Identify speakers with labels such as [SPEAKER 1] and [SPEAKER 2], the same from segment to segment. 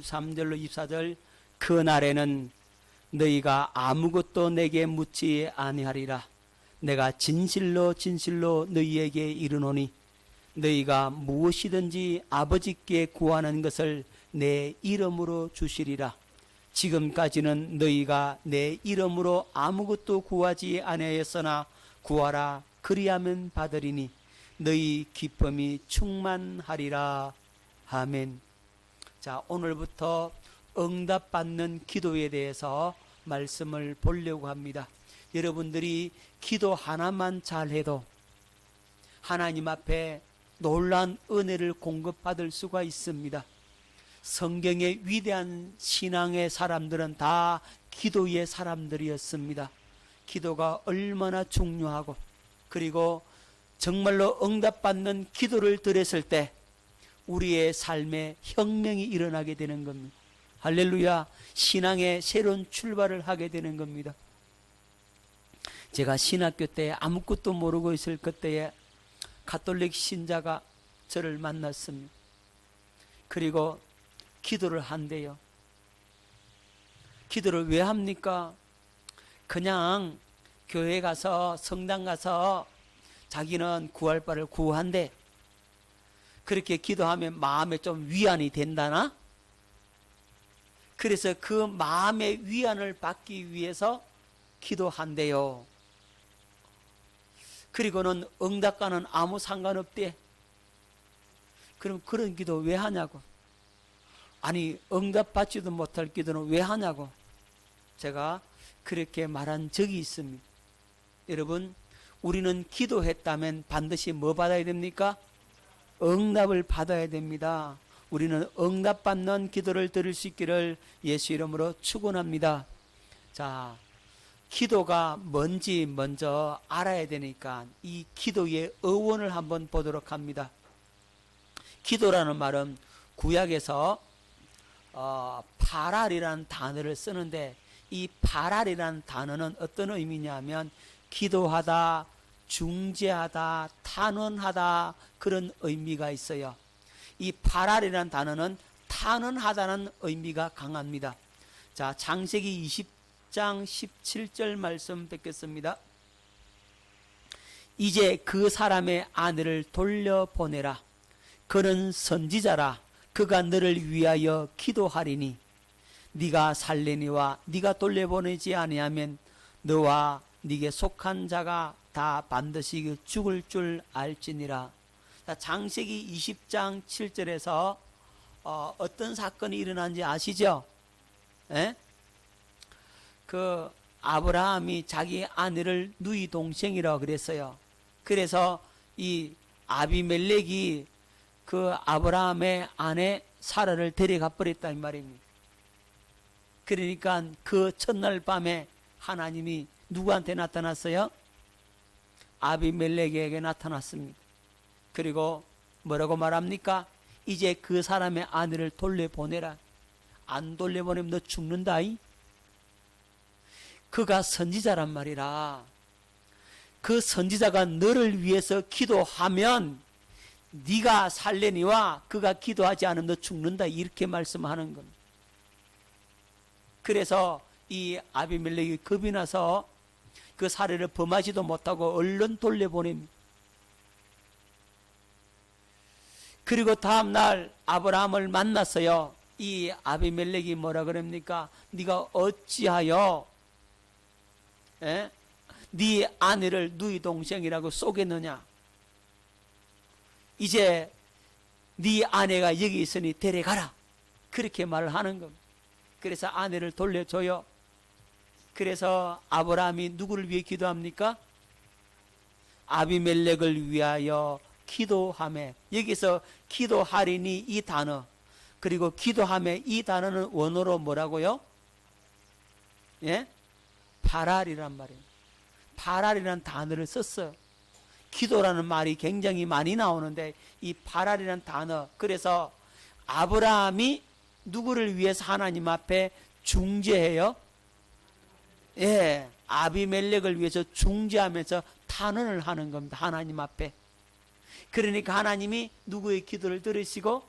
[SPEAKER 1] 23절로 24절 그날에는 너희가 아무것도 내게 묻지 아니하리라. 내가 진실로 진실로 너희에게 이르노니 너희가 무엇이든지 아버지께 구하는 것을 내 이름으로 주시리라. 지금까지는 너희가 내 이름으로 아무것도 구하지 아니하였으나 구하라 그리하면 받으리니 너희 기쁨이 충만하리라. 아멘. 자, 오늘부터 응답받는 기도에 대해서 말씀을 보려고 합니다. 여러분들이 기도 하나만 잘해도 하나님 앞에 놀라운 은혜를 공급받을 수가 있습니다. 성경의 위대한 신앙의 사람들은 다 기도의 사람들이었습니다. 기도가 얼마나 중요하고, 그리고 정말로 응답받는 기도를 드렸을 때 우리의 삶에 혁명이 일어나게 되는 겁니다. 할렐루야. 신앙의 새로운 출발을 하게 되는 겁니다. 제가 신학교 때 아무것도 모르고 있을 그때에 가톨릭 신자가 저를 만났습니다. 그리고 기도를 한대요. 기도를 왜 합니까? 그냥 교회 가서 성당 가서 자기는 구할 바를 구한대. 그렇게 기도하면 마음에 좀 위안이 된다나? 그래서 그 마음의 위안을 받기 위해서 기도한대요. 그리고는 응답과는 아무 상관없대. 그럼 그런 기도 왜 하냐고. 아니, 응답받지도 못할 기도는 왜 하냐고 제가 그렇게 말한 적이 있습니다. 여러분, 우리는 기도했다면 반드시 뭐 받아야 됩니까? 응답을 받아야 됩니다. 우리는 응답받는 기도를 드릴 수 있기를 예수 이름으로 축원합니다. 자, 기도가 뭔지 먼저 알아야 되니까 이 기도의 어원을 한번 보도록 합니다. 기도라는 말은 구약에서 파랄이라는 단어를 쓰는데, 이 파랄이라는 단어는 어떤 의미냐면 기도하다, 중재하다, 탄원하다, 그런 의미가 있어요. 이 파랄이라는 단어는 탄원하다는 의미가 강합니다. 자, 창세기 20장 17절 말씀 뵙겠습니다. 이제 그 사람의 아내를 돌려보내라. 그는 선지자라. 그가 너를 위하여 기도하리니 네가 살려니와 네가 돌려보내지 아니하면 너와 네게 속한 자가 다 반드시 죽을 줄 알지니라. 자, 창세기 20장 7절에서 어떤 사건이 일어난지 아시죠? 에? 그 아브라함이 자기 아내를 누이 동생이라고 그랬어요. 그래서 이 아비멜렉이 그 아브라함의 아내 사라를 데려가 버렸다 이 말입니다. 그러니까 그 첫날 밤에 하나님이 누구한테 나타났어요? 아비멜렉에게 나타났습니다. 그리고 뭐라고 말합니까? 이제 그 사람의 아내를 돌려보내라. 안 돌려보내면 너 죽는다. 그가 선지자란 말이라. 그 선지자가 너를 위해서 기도하면 네가 살려니와 그가 기도하지 않으면 너 죽는다, 이렇게 말씀하는 겁니다. 그래서 이 아비멜렉이 겁이 나서 그 사례를 범하지도 못하고 얼른 돌려보냅니다. 그리고 다음날 아브라함을 만났어요. 이 아비멜렉이 뭐라 그럽니까? 네가 어찌하여 네 아내를 누이 동생이라고 쏘겠느냐? 이제 네 아내가 여기 있으니 데려가라. 그렇게 말을 하는 겁니다. 그래서 아내를 돌려줘요. 그래서 아브라함이 누구를 위해 기도합니까? 아비멜렉을 위하여 기도하매. 여기서 기도하리니 이 단어, 그리고 기도하매 이 단어는 원어로 뭐라고요? 예? 파랄이란 말이에요. 파랄이라는 단어를 썼어요. 기도라는 말이 굉장히 많이 나오는데 이 파랄이라는 단어, 그래서 아브라함이 누구를 위해서 하나님 앞에 중재해요? 예, 아비멜렉을 위해서 중재하면서 탄원을 하는 겁니다. 하나님 앞에. 그러니까 하나님이 누구의 기도를 들으시고,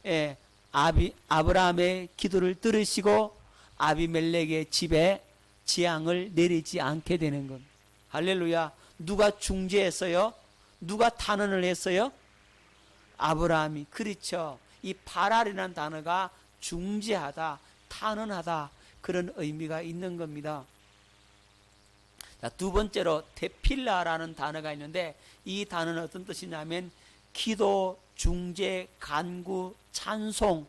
[SPEAKER 1] 예, 아브라함의 기도를 들으시고 아비멜렉의 집에 재앙을 내리지 않게 되는 겁니다. 할렐루야. 누가 중재했어요? 누가 탄원을 했어요? 아브라함이. 그렇죠. 이 발알이라는 단어가 중재하다, 탄원하다, 그런 의미가 있는 겁니다. 자, 두 번째로 테필라라는 단어가 있는데, 이 단어는 어떤 뜻이냐면 기도, 중재, 간구, 찬송,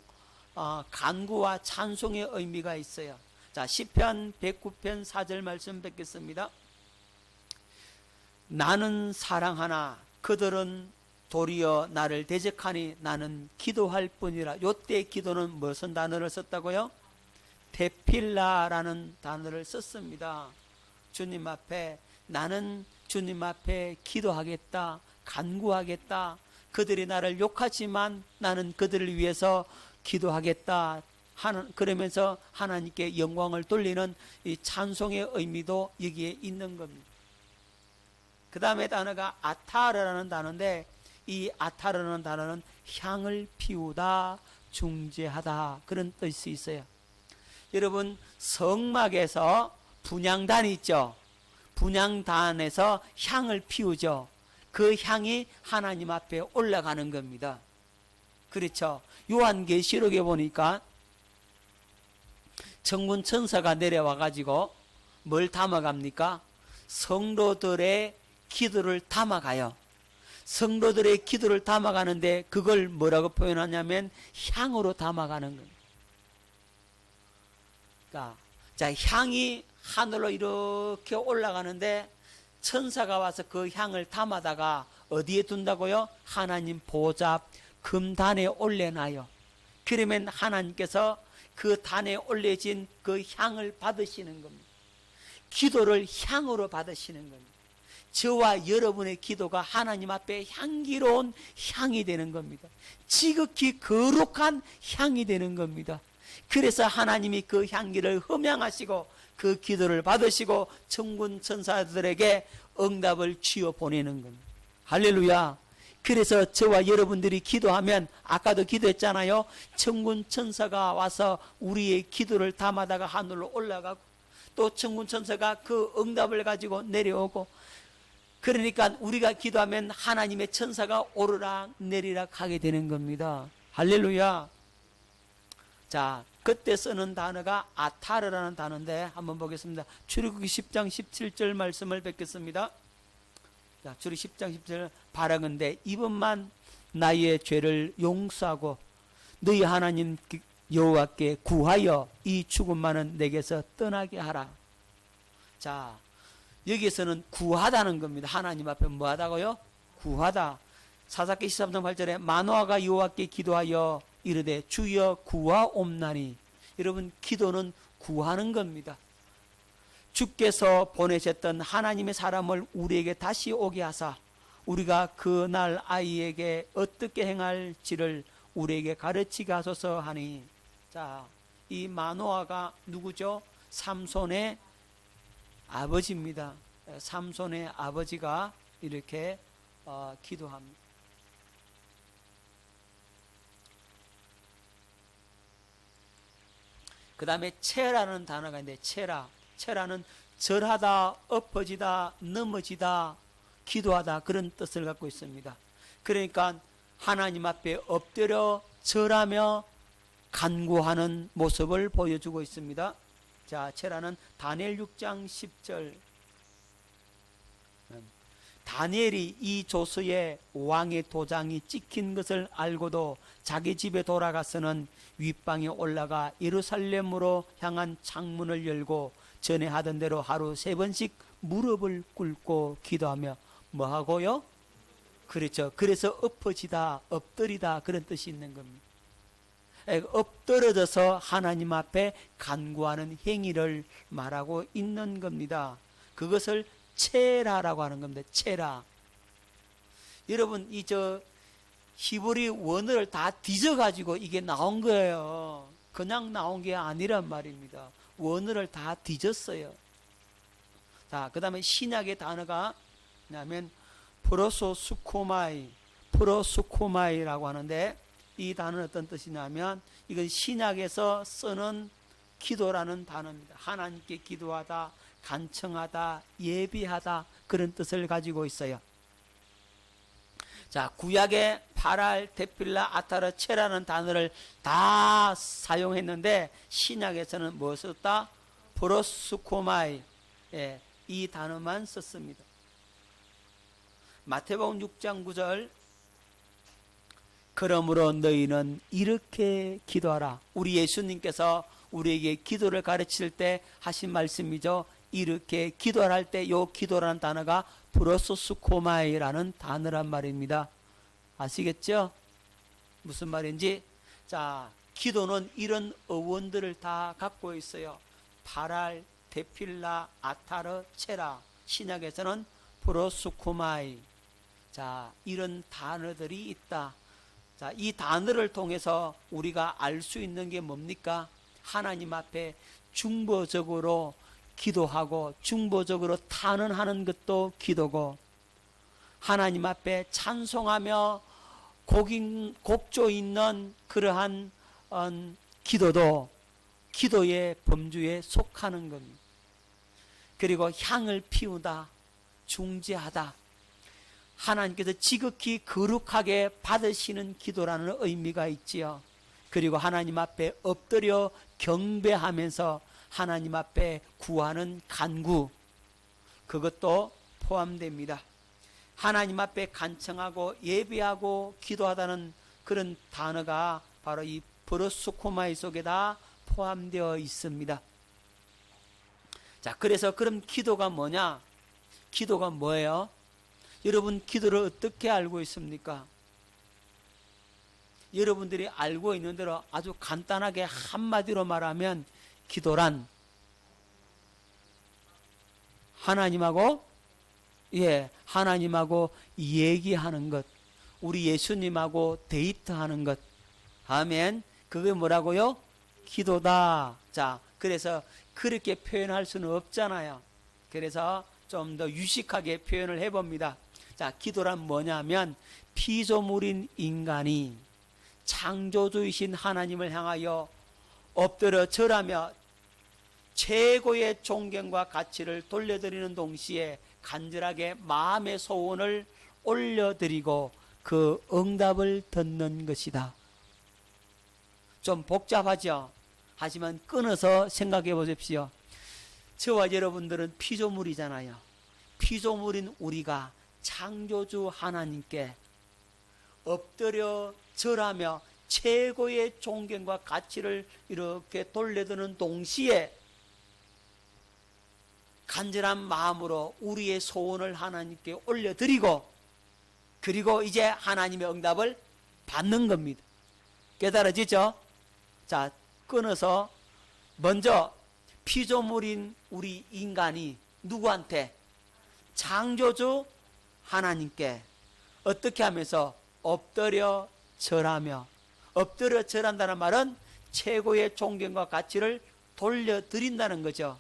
[SPEAKER 1] 간구와 찬송의 의미가 있어요. 자, 시편 109편 4절 말씀 뵙겠습니다. 나는 사랑하나 그들은 도리어 나를 대적하니 나는 기도할 뿐이라. 요때 기도는 무슨 단어를 썼다고요? 테필라라는 단어를 썼습니다. 주님 앞에, 나는 주님 앞에 기도하겠다, 간구하겠다. 그들이 나를 욕하지만 나는 그들을 위해서 기도하겠다. 그러면서 하나님께 영광을 돌리는 이 찬송의 의미도 여기에 있는 겁니다. 그 다음에 단어가 아타르라는 단어인데, 이 아타르라는 단어는 향을 피우다, 중재하다, 그런 뜻이 있어요. 여러분, 성막에서 분향단이 있죠. 분향단에서 향을 피우죠. 그 향이 하나님 앞에 올라가는 겁니다. 그렇죠. 요한계시록에 보니까 천군 천사가 내려와 가지고 뭘 담아갑니까? 성도들의 기도를 담아가요. 성도들의 기도를 담아가는데 그걸 뭐라고 표현하냐면 향으로 담아가는 겁니다. 자, 향이 하늘로 이렇게 올라가는데 천사가 와서 그 향을 담아다가 어디에 둔다고요? 하나님 보좌 금단에 올려놔요. 그러면 하나님께서 그 단에 올려진 그 향을 받으시는 겁니다. 기도를 향으로 받으시는 겁니다. 저와 여러분의 기도가 하나님 앞에 향기로운 향이 되는 겁니다. 지극히 거룩한 향이 되는 겁니다. 그래서 하나님이 그 향기를 흠양하시고 그 기도를 받으시고 천군 천사들에게 응답을 쥐어 보내는 겁니다. 할렐루야. 그래서 저와 여러분들이 기도하면, 아까도 기도했잖아요. 천군 천사가 와서 우리의 기도를 담아다가 하늘로 올라가고, 또 천군 천사가 그 응답을 가지고 내려오고, 그러니까 우리가 기도하면 하나님의 천사가 오르락 내리락 하게 되는 겁니다. 할렐루야. 자, 그때 쓰는 단어가 아타르라는 단어인데 한번 보겠습니다. 출애굽기 10장 17절 말씀을 뵙겠습니다. 자, 출애굽기 10장 17절. 바라건대 이번만 나의 죄를 용서하고 너희 하나님 여호와께 구하여 이 죽음만은 내게서 떠나게 하라. 자, 여기에서는 구하다는 겁니다. 하나님 앞에 뭐 하다고요? 구하다. 사사기 13장 8절에 마노아가 여호와께 기도하여 이르되 주여 구하옵나니. 여러분, 기도는 구하는 겁니다. 주께서 보내셨던 하나님의 사람을 우리에게 다시 오게 하사 우리가 그날 아이에게 어떻게 행할지를 우리에게 가르치게 하소서 하니. 자, 이 마노아가 누구죠? 삼손의 아버지입니다. 삼손의 아버지가 이렇게 기도합니다. 그 다음에 체라는 단어가 있는데, 체라는 절하다, 엎어지다, 넘어지다, 기도하다, 그런 뜻을 갖고 있습니다. 그러니까 하나님 앞에 엎드려 절하며 간구하는 모습을 보여주고 있습니다. 자, 체라는 다니엘 6장 10절. 다니엘이 이 조서에 왕의 도장이 찍힌 것을 알고도 자기 집에 돌아가서는 윗방에 올라가 예루살렘으로 향한 창문을 열고 전에 하던 대로 하루 3번씩 무릎을 꿇고 기도하며 뭐 하고요? 그렇죠. 그래서 엎어지다, 엎드리다, 그런 뜻이 있는 겁니다. 엎드러져서 하나님 앞에 간구하는 행위를 말하고 있는 겁니다. 그것을 체라라고 하는 겁니다. 체라. 여러분, 히브리 원어를 다 뒤져가지고 이게 나온 거예요. 그냥 나온 게 아니란 말입니다. 원어를 다 뒤졌어요. 자, 그 다음에 신약의 단어가 뭐냐면 프로소스코마이라고 하는데, 이 단어는 어떤 뜻이냐면 이건 신약에서 쓰는 기도라는 단어입니다. 하나님께 기도하다, 간청하다, 예비하다, 그런 뜻을 가지고 있어요. 자, 구약의 바랄, 데필라, 아타르체라는 단어를 다 사용했는데 신약에서는 무엇을 썼다? 브로스코마이, 예, 이 단어만 썼습니다. 마태복음 6장 9절, 그러므로 너희는 이렇게 기도하라. 우리 예수님께서 우리에게 기도를 가르칠 때 하신 말씀이죠. 이렇게 기도할 때 요 기도라는 단어가 브로소스코마이라는 단어란 말입니다. 아시겠죠? 무슨 말인지. 자, 기도는 이런 어원들을 다 갖고 있어요. 바랄, 데필라, 아타르, 체라. 신약에서는 브로스코마이. 자, 이런 단어들이 있다. 자, 이 단어를 통해서 우리가 알 수 있는 게 뭡니까? 하나님 앞에 중보적으로 기도하고 중보적으로 탄원하는 것도 기도고, 하나님 앞에 찬송하며 곡조 있는 그러한 기도도 기도의 범주에 속하는 겁니다. 그리고 향을 피우다, 중재하다, 하나님께서 지극히 거룩하게 받으시는 기도라는 의미가 있지요. 그리고 하나님 앞에 엎드려 경배하면서 하나님 앞에 구하는 간구, 그것도 포함됩니다. 하나님 앞에 간청하고 예배하고 기도하다는 그런 단어가 바로 이 브로스코마이 속에 다 포함되어 있습니다. 자, 그래서 그럼 기도가 뭐냐? 기도가 뭐예요? 여러분, 기도를 어떻게 알고 있습니까? 여러분들이 알고 있는 대로 아주 간단하게 한마디로 말하면 기도란 하나님하고 얘기하는 것, 우리 예수님하고 데이트하는 것. 아멘. 그게 뭐라고요? 기도다. 자, 그래서 그렇게 표현할 수는 없잖아요. 그래서 좀 더 유식하게 표현을 해봅니다. 자, 기도란 뭐냐면 피조물인 인간이 창조주이신 하나님을 향하여 엎드려 절하며 최고의 존경과 가치를 돌려드리는 동시에 간절하게 마음의 소원을 올려드리고 그 응답을 듣는 것이다. 좀 복잡하죠? 하지만 끊어서 생각해 보십시오. 저와 여러분들은 피조물이잖아요. 피조물인 우리가 창조주 하나님께 엎드려 절하며 최고의 존경과 가치를 이렇게 돌려드는 동시에 간절한 마음으로 우리의 소원을 하나님께 올려드리고, 그리고 이제 하나님의 응답을 받는 겁니다. 깨달아지죠? 자, 끊어서 먼저 피조물인 우리 인간이 누구한테? 창조주 하나님께 어떻게 하면서? 엎드려 절하며. 엎드려 절한다는 말은 최고의 존경과 가치를 돌려드린다는 거죠.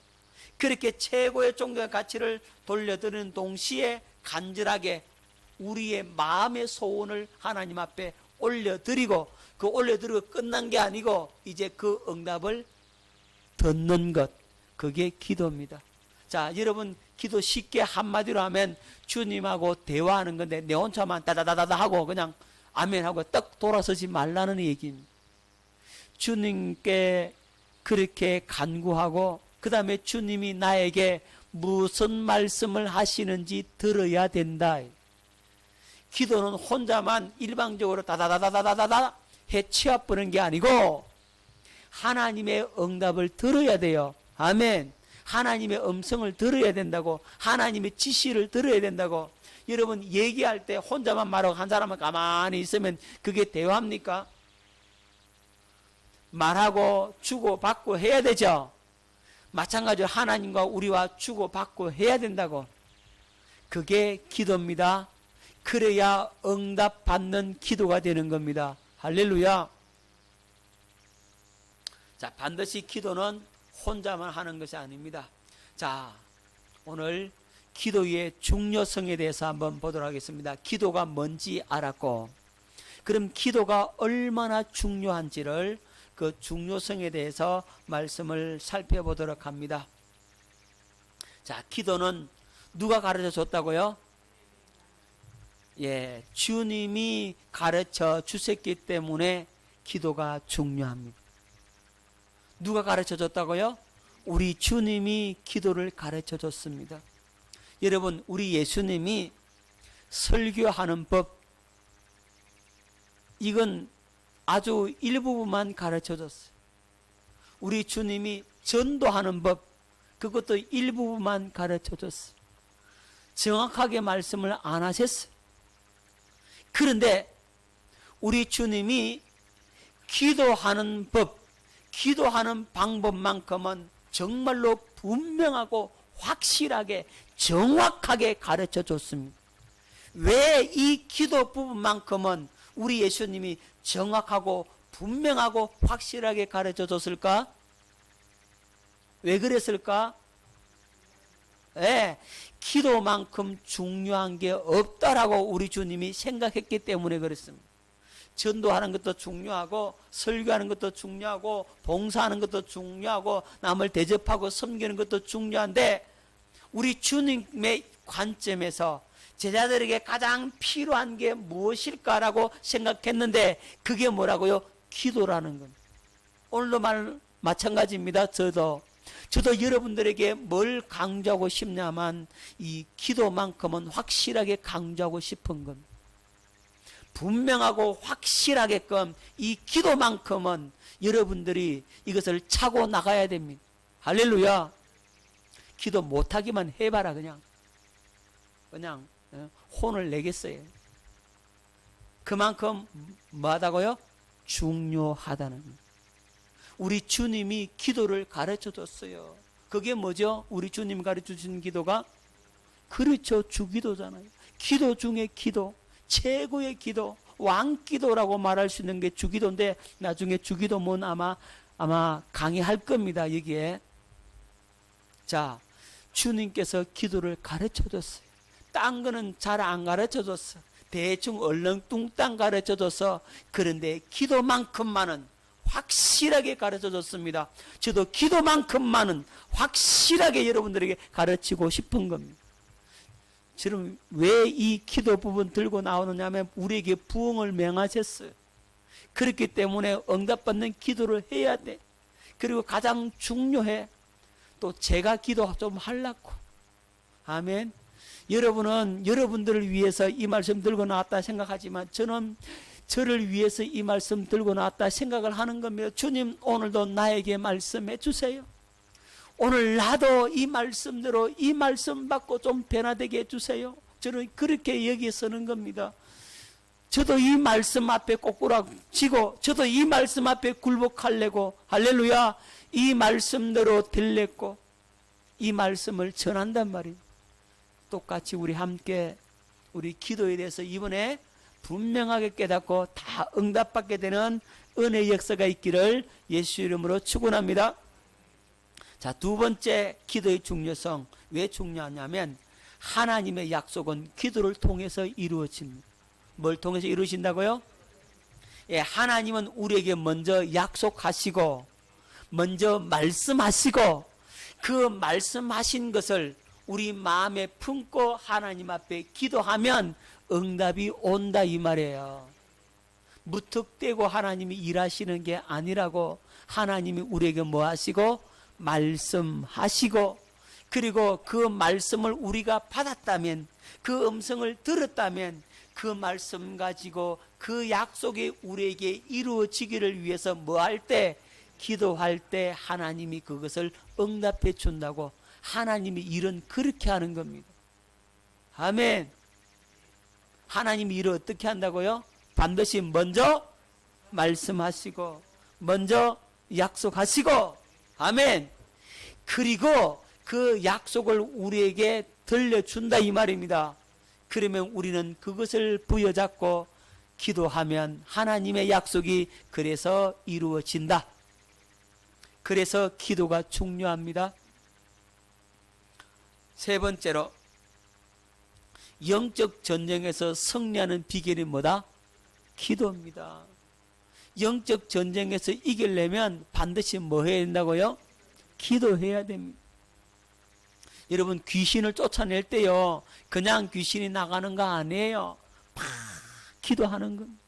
[SPEAKER 1] 그렇게 최고의 존경과 가치를 돌려드리는 동시에 간절하게 우리의 마음의 소원을 하나님 앞에 올려드리고, 그 올려드리고 끝난 게 아니고 이제 그 응답을 듣는 것, 그게 기도입니다. 자, 여러분, 기도 쉽게 한마디로 하면 주님하고 대화하는 건데 내 혼자만 다다다다다 하고 그냥 아멘 하고 떡 돌아서지 말라는 얘기입니다. 주님께 그렇게 간구하고 그 다음에 주님이 나에게 무슨 말씀을 하시는지 들어야 된다. 기도는 혼자만 일방적으로 다다다다다다다 해치워버리는 게 아니고 하나님의 응답을 들어야 돼요. 아멘. 하나님의 음성을 들어야 된다고, 하나님의 지시를 들어야 된다고. 여러분, 얘기할 때 혼자만 말하고 한 사람은 가만히 있으면 그게 대화입니까? 말하고 주고받고 해야 되죠. 마찬가지로 하나님과 우리와 주고받고 해야 된다고. 그게 기도입니다. 그래야 응답받는 기도가 되는 겁니다. 할렐루야. 자, 반드시 기도는 혼자만 하는 것이 아닙니다. 자, 오늘 기도의 중요성에 대해서 한번 보도록 하겠습니다. 기도가 뭔지 알았고, 그럼 기도가 얼마나 중요한지를 그 중요성에 대해서 말씀을 살펴보도록 합니다. 자, 기도는 누가 가르쳐 줬다고요? 예, 주님이 가르쳐 주셨기 때문에 기도가 중요합니다. 누가 가르쳐 줬다고요? 우리 주님이 기도를 가르쳐 줬습니다. 여러분, 우리 예수님이 설교하는 법, 이건 아주 일부분만 가르쳐 줬어요. 우리 주님이 전도하는 법, 그것도 일부분만 가르쳐 줬어요. 정확하게 말씀을 안 하셨어요. 그런데 우리 주님이 기도하는 법, 기도하는 방법만큼은 정말로 분명하고 확실하게 정확하게 가르쳐 줬습니다. 왜 이 기도 부분만큼은 우리 예수님이 정확하고 분명하고 확실하게 가르쳐 줬을까? 왜 그랬을까? 예, 기도만큼 중요한 게 없다라고 우리 주님이 생각했기 때문에 그랬습니다. 전도하는 것도 중요하고, 설교하는 것도 중요하고, 봉사하는 것도 중요하고, 남을 대접하고 섬기는 것도 중요한데, 우리 주님의 관점에서 제자들에게 가장 필요한 게 무엇일까라고 생각했는데, 그게 뭐라고요? 기도라는 겁니다. 오늘도 마찬가지입니다. 저도 여러분들에게 뭘 강조하고 싶냐면 이 기도만큼은 확실하게 강조하고 싶은 겁니다. 분명하고 확실하게끔 이 기도만큼은 여러분들이 이것을 차고 나가야 됩니다. 할렐루야. 기도 못하기만 해봐라. 그냥 혼을 내겠어요. 그만큼 뭐하다고요? 중요하다는 겁니다. 우리 주님이 기도를 가르쳐 줬어요. 그게 뭐죠? 우리 주님 가르쳐 주신 기도가? 그렇죠, 주기도잖아요. 기도 중에 기도, 최고의 기도, 왕기도라고 말할 수 있는 게 주기도인데, 나중에 주기도문 아마 강의할 겁니다. 여기에. 자, 주님께서 기도를 가르쳐 줬어요. 딴 거는 잘 안 가르쳐 줬어. 대충 얼렁뚱땅 가르쳐 줘서. 그런데 기도만큼만은 확실하게 가르쳐 줬습니다. 저도 기도만큼만은 확실하게 여러분들에게 가르치고 싶은 겁니다. 저는 왜 이 기도 부분 들고 나오느냐 하면 우리에게 부흥을 명하셨어요. 그렇기 때문에 응답받는 기도를 해야 돼. 그리고 가장 중요해. 또 제가 기도 좀 하려고. 아멘. 여러분은 여러분들을 위해서 이 말씀 들고 나왔다 생각하지만 저는 저를 위해서 이 말씀 들고 나왔다 생각을 하는 겁니다. 주님, 오늘도 나에게 말씀해 주세요. 오늘 나도 이 말씀대로 이 말씀 받고 좀 변화되게 해주세요. 저는 그렇게 여기서는 겁니다. 저도 이 말씀 앞에 꼬꾸라지고 저도 이 말씀 앞에 굴복하려고, 할렐루야, 이 말씀대로 들렸고 이 말씀을 전한단 말이에요. 똑같이 우리 함께 우리 기도에 대해서 이번에 분명하게 깨닫고 다 응답받게 되는 은혜의 역사가 있기를 예수 이름으로 축원합니다. 자, 두 번째 기도의 중요성. 왜 중요하냐면 하나님의 약속은 기도를 통해서 이루어집니다. 뭘 통해서 이루어진다고요? 예, 하나님은 우리에게 먼저 약속하시고 먼저 말씀하시고 그 말씀하신 것을 우리 마음에 품고 하나님 앞에 기도하면 응답이 온다 이 말이에요. 무턱대고 하나님이 일하시는 게 아니라고. 하나님이 우리에게 뭐 하시고? 말씀하시고, 그리고 그 말씀을 우리가 받았다면, 그 음성을 들었다면 그 말씀 가지고 그 약속이 우리에게 이루어지기를 위해서 뭐 할 때? 기도할 때 하나님이 그것을 응답해 준다고. 하나님이 일은 그렇게 하는 겁니다. 아멘. 하나님이 일을 어떻게 한다고요? 반드시 먼저 말씀하시고 먼저 약속하시고, 아멘. 그리고 그 약속을 우리에게 들려준다 이 말입니다. 그러면 우리는 그것을 부여잡고 기도하면 하나님의 약속이 그래서 이루어진다. 그래서 기도가 중요합니다. 세 번째로 영적 전쟁에서 승리하는 비결이 뭐다? 기도입니다. 영적 전쟁에서 이기려면 반드시 뭐 해야 된다고요? 기도해야 됩니다. 여러분, 귀신을 쫓아낼 때요, 그냥 귀신이 나가는 거 아니에요. 막 기도하는 겁니다.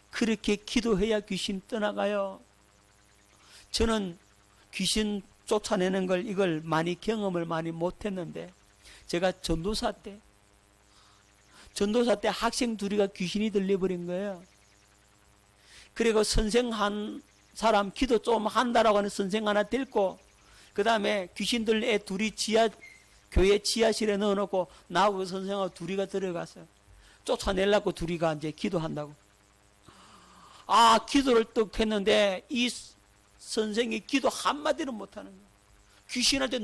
[SPEAKER 1] 그렇게 기도해야 귀신 떠나가요. 저는 귀신 쫓아내는 걸 이걸 많이 경험을 많이 못했는데, 제가 전도사 때 학생 둘이가 귀신이 들려버린 거예요. 그리고 선생 한 사람 기도 좀 한다라고 하는 선생 하나 데리고, 그 다음에 귀신 들린 애 둘이 교회 지하실에 넣어놓고 나하고 선생하고 둘이가 들어갔어요. 쫓아내려고 둘이가 이제 기도한다고. 기도를 뚝 했는데 이 선생이 기도 한마디를 못하는 거예요. 귀신한테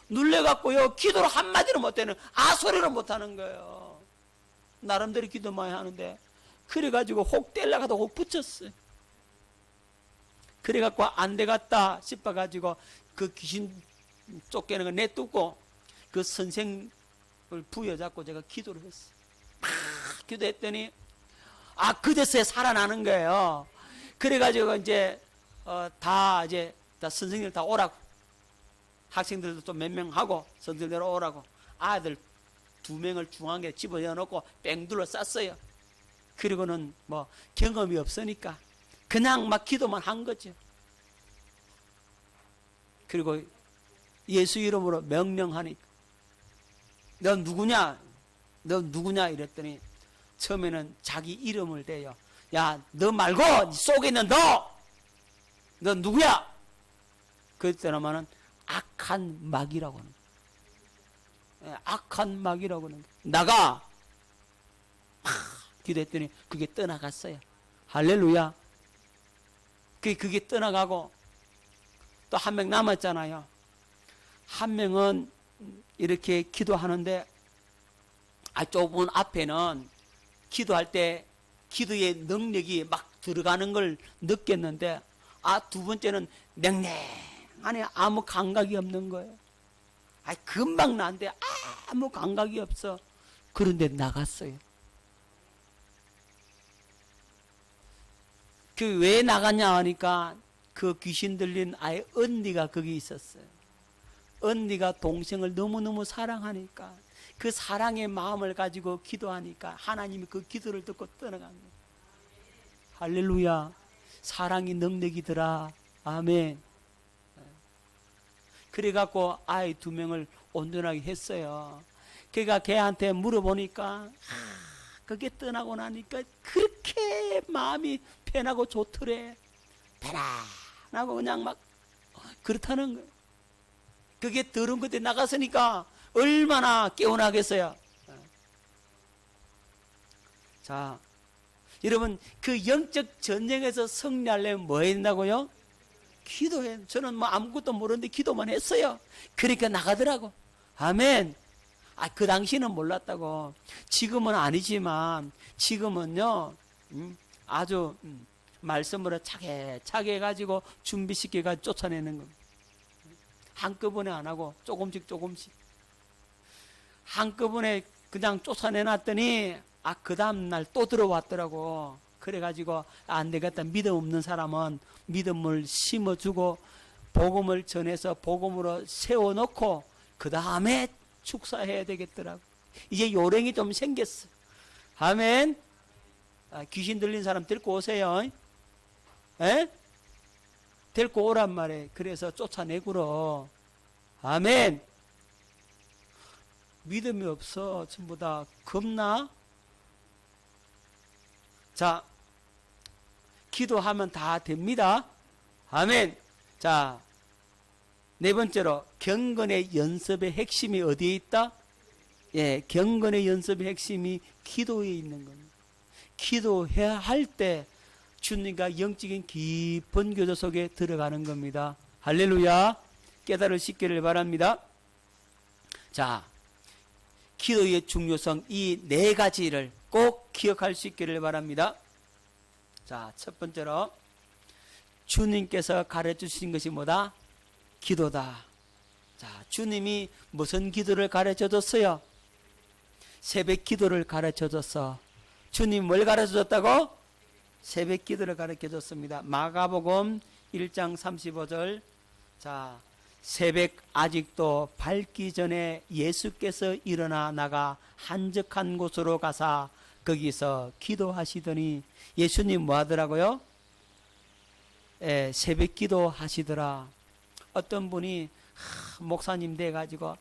[SPEAKER 1] 눌려갖고요, 기도를 한마디를 못하는, 소리를 못하는 거예요. 나름대로 기도 많이 하는데, 그래가지고 혹 떼려고 하다 혹 붙였어요. 그래갖고 안 되겠다 싶어가지고 그 귀신 쫓겨는 거 내두고 그 선생을 부여잡고 제가 기도를 했어요. 막 기도했더니 그제서야 살아나는 거예요. 그래가지고 이제 다 선생님들 다 오라고, 학생들도 좀 몇 명 하고 선생님들 오라고 아들 2명을 중앙에 집어넣어놓고 뺑 둘러쌌어요. 그리고는 뭐 경험이 없으니까 그냥 막 기도만 한 거죠. 그리고 예수 이름으로 명령하니까 너 누구냐 이랬더니 처음에는 자기 이름을 대요. 야, 너 말고 속에 있는 너 누구야? 그랬더니만은 악한 마귀라고 하는 거예요. 악한 마귀라고 하는 거예요. 나가! 기도했더니 그게 떠나갔어요. 할렐루야. 그게 떠나가고 또 한 명 남았잖아요. 한 명은 이렇게 기도하는데 좁은 앞에는 기도할 때 기도의 능력이 막 들어가는 걸 느꼈는데 두 번째는 냉랭하네. 아무 감각이 없는 거예요. 금방 나는데 아무 감각이 없어. 그런데 나갔어요. 그 왜 나갔냐 하니까 그 귀신 들린 아이 언니가 거기 있었어요. 언니가 동생을 너무너무 사랑하니까 그 사랑의 마음을 가지고 기도하니까 하나님이 그 기도를 듣고 떠나간 거예요. 할렐루야. 사랑이 능력이더라. 아멘. 그래갖고 아이 2명을 온전하게 했어요. 그러니까 걔한테 물어보니까 그게 떠나고 나니까 그렇게 마음이 편하고 좋더래. 편안하고 그냥 막 그렇다는 거예요. 그게 더러운 것에 나갔으니까 얼마나 개운하겠어요. 자, 여러분, 그 영적 전쟁에서 승리하려면 뭐 해야 된다고요? 기도해. 저는 뭐 아무것도 모르는데 기도만 했어요. 그러니까 나가더라고. 아멘. 그 당시는 몰랐다고. 지금은 아니지만 지금은요, 아주 말씀으로 차게 해가지고 준비시켜가지고 쫓아내는 겁니다. 한꺼번에 안 하고 조금씩 한꺼번에 그냥 쫓아내놨더니 그 다음날 또 들어왔더라고. 그래가지고 안 되겠다. 믿음 없는 사람은 믿음을 심어주고 복음을 전해서 복음으로 세워놓고 그 다음에 축사해야 되겠더라고. 이제 요령이 좀 생겼어. 아멘. 귀신 들린 사람 데리고 오세요. 에? 데리고 오란 말이에요. 그래서 쫓아내구러. 아멘. 믿음이 없어. 전부 다 겁나. 자, 기도하면 다 됩니다. 아멘. 자, 4번째로 경건의 연습의 핵심이 어디에 있다? 경건의 연습의 핵심이 기도에 있는 겁니다. 기도해야 할 때 주님과 영적인 깊은 교제 속에 들어가는 겁니다. 할렐루야. 깨달을 수 있기를 바랍니다. 자, 기도의 중요성 이 4가지를 꼭 기억할 수 있기를 바랍니다. 자, 첫 번째로 주님께서 가르쳐 주신 것이 뭐다? 기도다. 자, 주님이 무슨 기도를 가르쳐 줬어요? 새벽 기도를 가르쳐 줬어. 주님 뭘 가르쳐 줬다고? 새벽 기도를 가르쳐 줬습니다. 마가복음 1장 35절. 자, 새벽 아직도 밝기 전에 예수께서 일어나 나가 한적한 곳으로 가사 거기서 기도하시더니, 예수님 뭐 하더라고요? 새벽 기도 하시더라. 어떤 분이 목사님 돼가지고,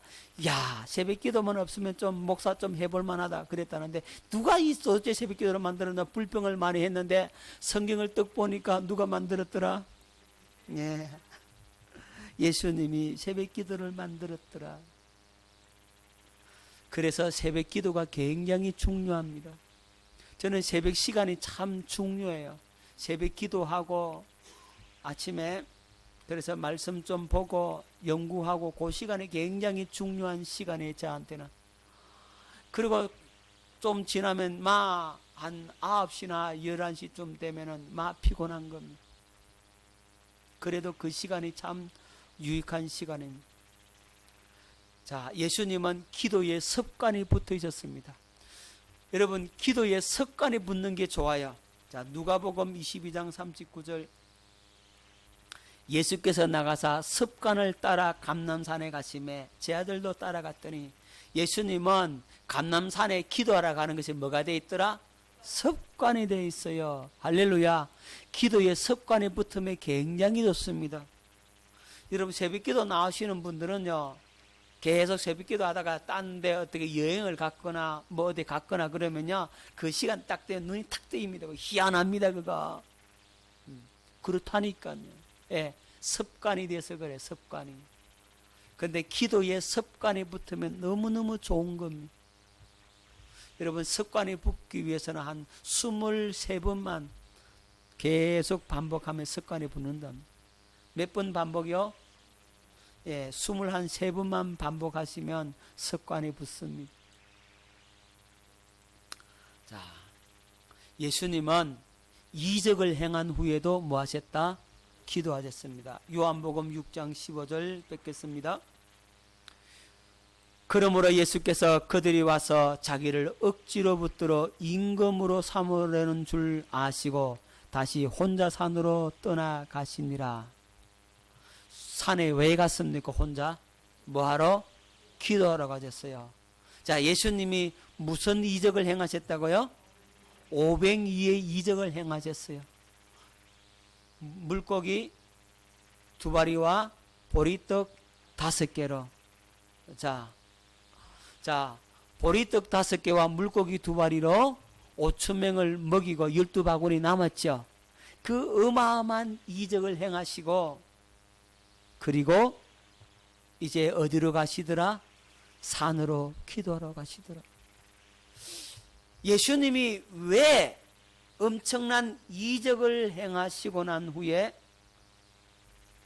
[SPEAKER 1] 야, 새벽 기도만 없으면 좀 목사 좀 해볼 만하다 그랬다는데, 누가 이 어째 새벽 기도를 만들었나? 불평을 많이 했는데 성경을 떡 보니까 누가 만들었더라? 예, 예수님이 새벽 기도를 만들었더라. 그래서 새벽 기도가 굉장히 중요합니다. 저는 새벽 시간이 참 중요해요. 새벽 기도하고 아침에 그래서 말씀 좀 보고 연구하고 그 시간이 굉장히 중요한 시간이에요, 저한테는. 그리고 좀 지나면 한 9시나 11시쯤 되면은 피곤한 겁니다. 그래도 그 시간이 참 유익한 시간입니다. 자, 예수님은 기도에 습관이 붙어 있었습니다. 여러분, 기도에 습관이 붙는 게 좋아요. 자, 누가복음 22장 39절. 예수께서 나가사 습관을 따라 감람산에 가시매 제 아들도 따라갔더니, 예수님은 감람산에 기도하러 가는 것이 뭐가 돼 있더라? 습관이 돼 있어요. 할렐루야. 기도에 습관이 붙으면 굉장히 좋습니다. 여러분, 새벽기도 나오시는 분들은요, 계속 새벽기도 하다가 딴 데 어떻게 여행을 갔거나 뭐 어디 갔거나 그러면요, 그 시간 딱 되면 눈이 탁 뜨입니다. 희한합니다, 그거. 그렇다니까요. 예, 습관이 돼서 그래, 습관이. 근데 기도에 습관이 붙으면 너무너무 좋은 겁니다. 여러분, 습관이 붙기 위해서는 한 23번만 계속 반복하면 습관이 붙는답니다. 몇 번 반복이요? 예, 23번만 반복하시면 습관이 붙습니다. 자, 예수님은 이적을 행한 후에도 뭐 하셨다? 기도하셨습니다. 요한복음 6장 15절 뵙겠습니다. 그러므로 예수께서 그들이 와서 자기를 억지로 붙들어 임금으로 삼으려는 줄 아시고 다시 혼자 산으로 떠나가시니라. 산에 왜 갔습니까? 혼자? 뭐하러? 기도하러 가셨어요. 자, 예수님이 무슨 이적을 행하셨다고요? 502의 이적을 행하셨어요. 물고기 2마리와 보리떡 5개로. 자, 보리떡 5개와 물고기 2마리로 5,000명을 먹이고 12바구니 남았죠. 그 어마어마한 이적을 행하시고, 그리고 이제 어디로 가시더라? 산으로 기도하러 가시더라. 예수님이 왜 엄청난 이적을 행하시고 난 후에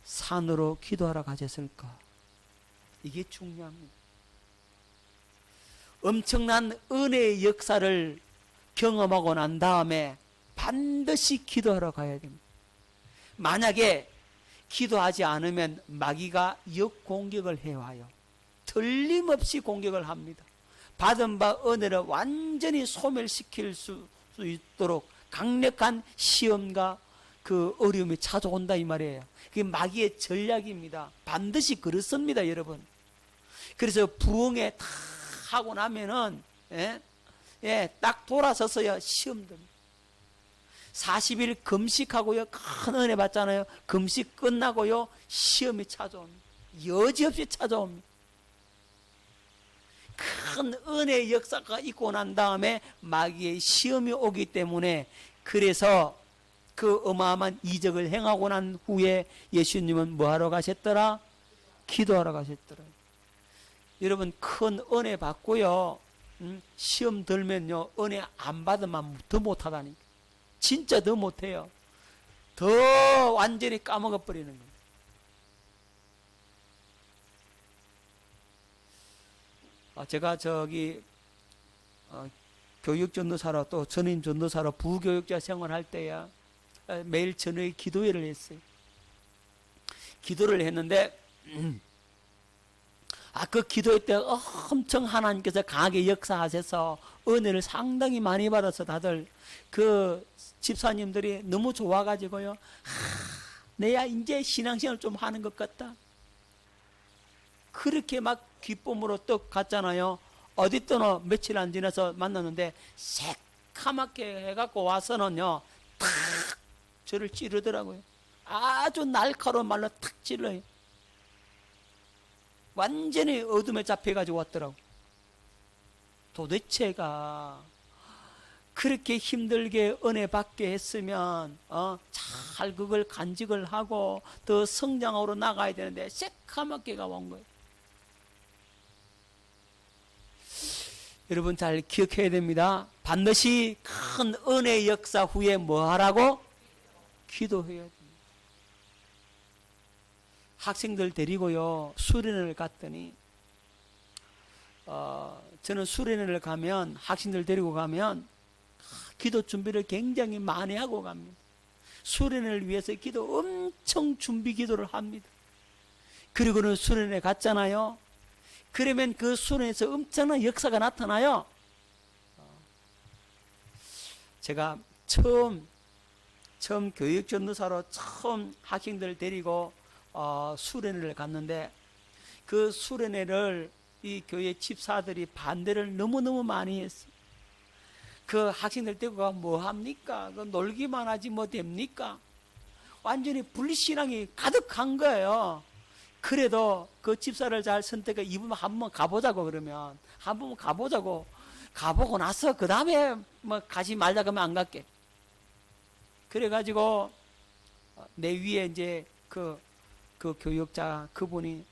[SPEAKER 1] 산으로 기도하러 가셨을까? 이게 중요합니다. 엄청난 은혜의 역사를 경험하고 난 다음에 반드시 기도하러 가야 됩니다. 만약에 기도하지 않으면 마귀가 역공격을 해와요. 틀림없이 공격을 합니다. 받은 바 은혜를 완전히 소멸시킬 수 있도록 강력한 시험과 그 어려움이 찾아온다 이 말이에요. 그게 마귀의 전략입니다. 반드시 그렇습니다, 여러분. 그래서 부흥에 다 하고 나면은 딱 돌아서서야 시험 듭니다. 40일 금식하고요, 큰 은혜 받잖아요. 금식 끝나고요, 시험이 찾아옵니다. 여지없이 찾아옵니다. 큰 은혜의 역사가 있고 난 다음에 마귀의 시험이 오기 때문에, 그래서 그 어마어마한 이적을 행하고 난 후에 예수님은 뭐하러 가셨더라? 기도하러 가셨더라. 여러분, 큰 은혜 받고요, 시험 들면요, 은혜 안 받으면 더 못하다니까. 진짜 더 못해요. 더 완전히 까먹어버리는 거예요. 제가 교육전도사로 또 전임전도사로 부교육자 생활할 때야 매일 저녁에 기도회를 했어요. 기도를 했는데 그 기도회 때 엄청 하나님께서 강하게 역사하셔서 은혜를 상당히 많이 받아서 다들 그 집사님들이 너무 좋아가지고요. 내야 이제 신앙생활 좀 하는 것 같다. 그렇게 막 기쁨으로 떡 갔잖아요. 어디 떠나 며칠 안 지나서 만났는데 새카맣게 해갖고 와서는요. 탁 저를 찌르더라고요. 아주 날카로운 말로 탁 찔러요. 완전히 어둠에 잡혀가지고 왔더라고. 도대체가 그렇게 힘들게 은혜 받게 했으면 잘 그걸 간직을 하고 더 성장으로 나가야 되는데 새카맣게가 온 거예요. 여러분 잘 기억해야 됩니다. 반드시 큰 은혜 역사 후에 뭐 하라고? 기도해야 됩니다. 학생들 데리고요 수련회를 갔더니 저는 수련회를 가면 학생들 데리고 가면 기도 준비를 굉장히 많이 하고 갑니다. 수련회를 위해서 기도 엄청 준비 기도를 합니다. 그리고는 수련회 갔잖아요. 그러면 그 수련회에서 엄청난 역사가 나타나요. 제가 처음 교육전도사로 처음 학생들을 데리고 수련회를 갔는데 그 수련회를 이 교회 집사들이 반대를 너무너무 많이 했어요. 그 학생들 데리고 가면 뭐 합니까? 그 놀기만 하지 뭐 됩니까? 완전히 불신앙이 가득한 거예요. 그래도 그 집사를 잘 선택해 이분 한번 가보자고 그러면 한번 가보자고 가보고 나서 그 다음에 뭐 가지 말자 그러면 안 갈게. 그래가지고 내 위에 이제 그 교육자 그분이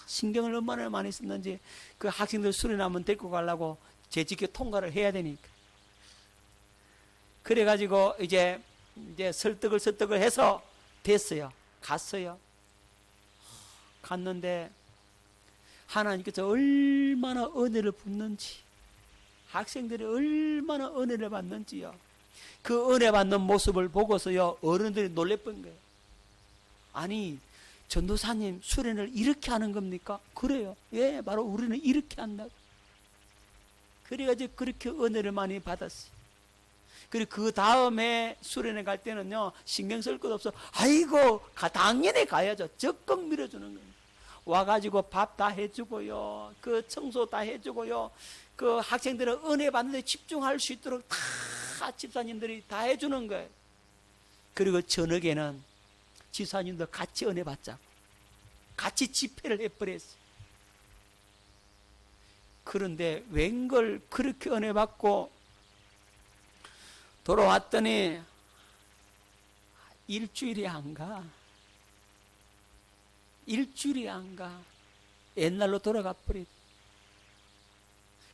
[SPEAKER 1] 신경을 얼마나 많이 썼는지 그 학생들 수련회 한번 데리고 가려고 재직교 통과를 해야 되니까. 그래가지고 이제 설득을 해서 됐어요. 갔어요. 갔는데 하나님께서 얼마나 은혜를 붓는지 학생들이 얼마나 은혜를 받는지요. 그 은혜 받는 모습을 보고서요 어른들이 놀래본 거예요. 아니 전도사님 수련을 이렇게 하는 겁니까? 그래요. 예, 바로 우리는 이렇게 한다고. 그래가지고 그렇게 은혜를 많이 받았어요. 그리고 그 다음에 수련회 갈 때는요 신경 쓸 것 없어. 아이고 당연히 가야죠. 적극 밀어주는 거예요. 와가지고 밥 다 해주고요, 그 청소 다 해주고요, 그 학생들은 은혜 받는 데 집중할 수 있도록 다 집사님들이 다 해주는 거예요. 그리고 저녁에는 집사님들 같이 은혜 받자고 같이 집회를 해버렸어요. 그런데 웬걸 그렇게 은혜 받고 돌아왔더니 일주일이 안 가. 일주일이 안 가. 옛날로 돌아가 버렸.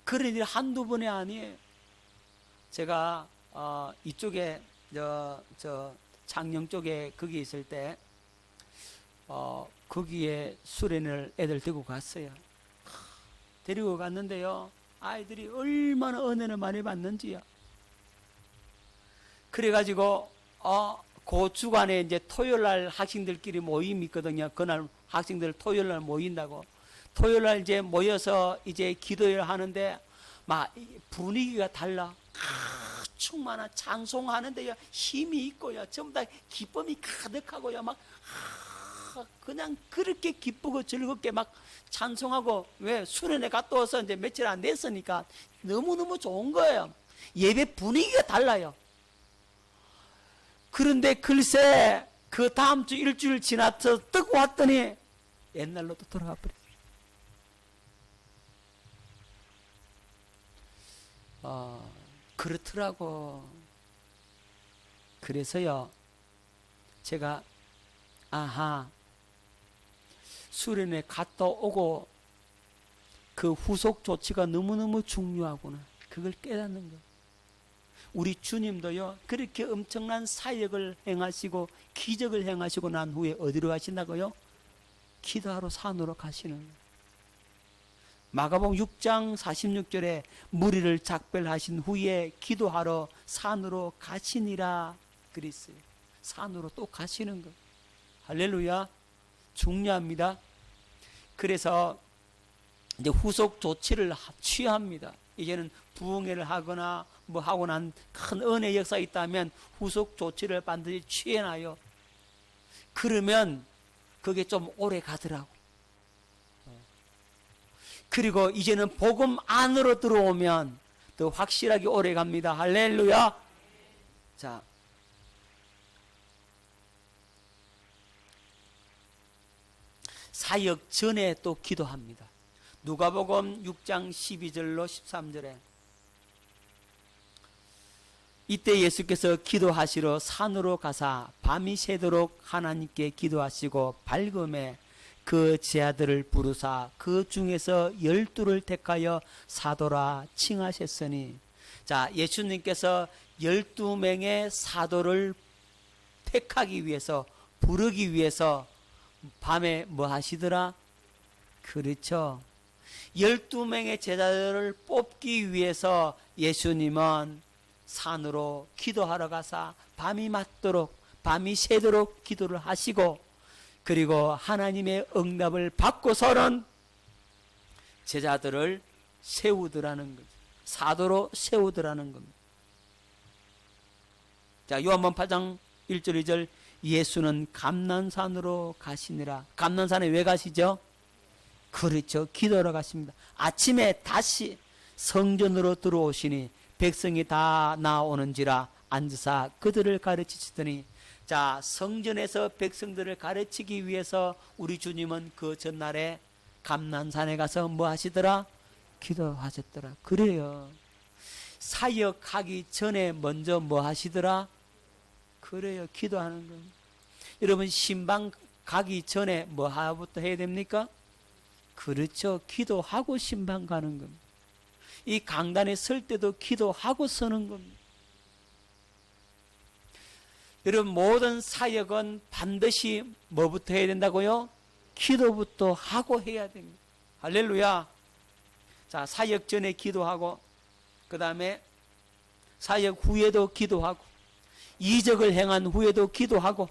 [SPEAKER 1] 그런 일 한두 번이 아니에요. 제가 이쪽에 창녕 쪽에 거기 있을 때 거기에 수련을 애들 데리고 갔어요. 데리고 갔는데요 아이들이 얼마나 은혜를 많이 받는지요. 그래가지고 그 주간에 이제 토요일날 학생들끼리 모임이 있거든요. 그날 학생들 토요일날 모인다고. 토요일날 이제 모여서 이제 기도를 하는데 막 분위기가 달라. 충만한 찬송하는데요 힘이 있고요, 전부 다 기쁨이 가득하고요, 막 그냥 그렇게 기쁘고 즐겁게 막 찬송하고. 왜? 수련회 갔다 와서 이제 며칠 안 됐으니까 너무너무 좋은 거예요. 예배 분위기가 달라요. 그런데 글쎄 그 다음 주 일주일 지나서 뜨고 왔더니 옛날로 또 돌아가 버렸어요. 그렇더라고. 그래서요 제가 수련회 갔다 오고 그 후속 조치가 너무너무 중요하구나, 그걸 깨닫는 거예요. 우리 주님도요 그렇게 엄청난 사역을 행하시고 기적을 행하시고 난 후에 어디로 가신다고요? 기도하러 산으로 가시는 거예요. 마가복음 6장 46절에 무리를 작별하신 후에 기도하러 산으로 가시니라 그랬어요. 산으로 또 가시는 거예요. 할렐루야. 중요합니다. 그래서 이제 후속 조치를 취합니다. 이제는 부흥회를 하거나 뭐 하고 난 큰 은혜 역사가 있다면 후속 조치를 반드시 취해놔요. 그러면 그게 좀 오래 가더라고. 그리고 이제는 복음 안으로 들어오면 더 확실하게 오래 갑니다. 할렐루야. 자, 사역 전에 또 기도합니다. 누가복음 6장 12절로 13절에 이때 예수께서 기도하시러 산으로 가사 밤이 새도록 하나님께 기도하시고 밝음에 그 제자들을 부르사 그 중에서 12를 택하여 사도라 칭하셨으니, 자, 예수님께서 12명의 사도를 택하기 위해서, 부르기 위해서 밤에 뭐 하시더라? 그렇죠. 12명의 제자들을 뽑기 위해서 예수님은 산으로 기도하러 가사 밤이 맞도록, 밤이 새도록 기도를 하시고, 그리고 하나님의 응답을 받고서는 제자들을 세우더라는 거죠. 사도로 세우더라는 겁니다. 자, 요한복음 8장 1절 2절 예수는 감난산으로 가시니라. 감난산에 왜 가시죠? 그렇죠. 기도하러 가십니다. 아침에 다시 성전으로 들어오시니 백성이 다 나오는지라 앉으사 그들을 가르치시더니, 자, 성전에서 백성들을 가르치기 위해서 우리 주님은 그 전날에 감난산에 가서 뭐 하시더라? 기도하셨더라. 그래요. 사역하기 전에 먼저 뭐 하시더라? 그래요. 기도하는 거예요. 여러분, 신방 가기 전에 뭐 하부터 해야 됩니까? 그렇죠. 기도하고 신방 가는 겁니다. 이 강단에 설 때도 기도하고 서는 겁니다. 여러분, 모든 사역은 반드시 뭐부터 해야 된다고요? 기도부터 하고 해야 됩니다. 할렐루야. 자, 사역 전에 기도하고, 그 다음에 사역 후에도 기도하고, 이적을 행한 후에도 기도하고.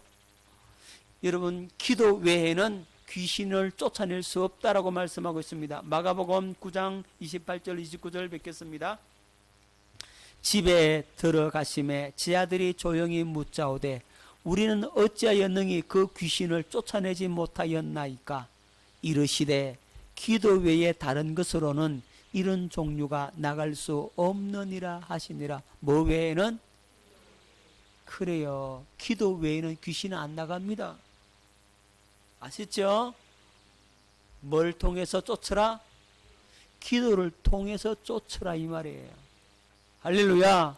[SPEAKER 1] 여러분, 기도 외에는 귀신을 쫓아낼 수 없다라고 말씀하고 있습니다. 마가복음 9장 28절 29절 뵙겠습니다. 집에 들어가심에 제 아들이 조용히 묻자오되 우리는 어찌하여 능히 그 귀신을 쫓아내지 못하였나이까? 이르시되 기도 외에 다른 것으로는 이런 종류가 나갈 수 없느니라 하시니라. 뭐 외에는? 그래요. 기도 외에는 귀신은 안 나갑니다. 아시죠? 뭘 통해서 쫓으라? 기도를 통해서 쫓으라 이 말이에요. 할렐루야.